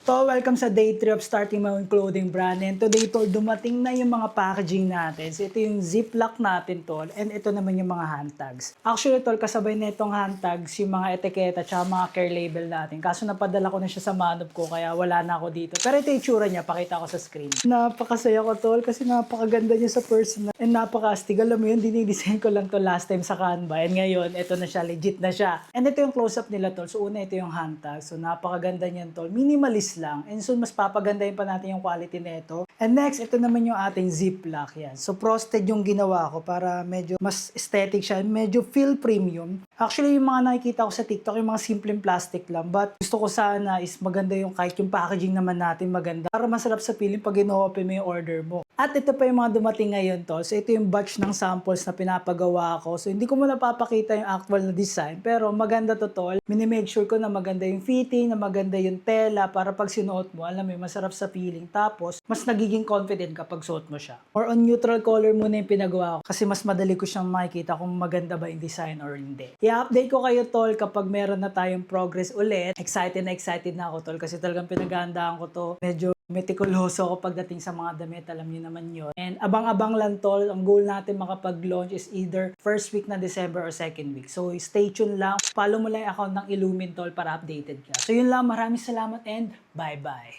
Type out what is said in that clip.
So, welcome sa day 3 of starting my own clothing brand. And today, tol, dumating na yung mga packaging natin. So, ito yung ziplock natin, tol. And ito naman yung mga hand tags. Actually, tol, kasabay na itong hand tags, yung mga etiketa, tsaka mga care label natin. Kaso napadala ko na siya sa manob ko, kaya wala na ako dito. Pero ito yung itsura niya, pakita ko sa screen. Napakasaya ko, tol, kasi napakaganda niya sa personal. And napaka-astig. Alam mo yun, dinidesign ko lang to last time sa Canva. And ngayon, ito na siya, legit na siya. And ito yung close-up nila, tol. So, una, ito yung hand tag. So, napakaganda niyan, tol. Minimalist lang. And soon, mas papagandahin pa natin yung quality nito. And next, ito naman yung ating ziplock. Yan. So, frosted yung ginawa ko para medyo mas aesthetic siya. Medyo feel premium. Actually, yung mga nakikita ko sa TikTok, yung mga simpleng plastic lang. But gusto ko sana is maganda yung kahit yung packaging naman natin maganda. Para masarap sa feeling pag ino-open mo yung order mo. At ito pa yung mga dumating ngayon, tol. So, ito yung batch ng samples na pinapagawa ko. So, hindi ko muna papakita yung actual na design. Pero maganda to, tol. Minimake sure ko na maganda yung fitting, na maganda yung tela para pag sinuot mo, alam mo yun, masarap sa feeling. Tapos, mas nagiging confident kapag suot mo siya. Or on neutral color muna yung pinagawa ko kasi mas madali ko siyang makikita kung maganda ba yung design or hindi. I-update ko kayo, tol, kapag meron na tayong progress ulit. Excited na ako, tol, kasi talagang pinaghandaan ko to. Medyo meticuloso ako pagdating sa mga damit, alam niyo naman yun. And abang-abang lang, tol, ang goal natin makapag-launch is either first week na December or second week. So, stay tuned lang. Follow mo lang yung account ng Illumin, tol, para updated ka. So, yun lang. Maraming salamat and bye-bye.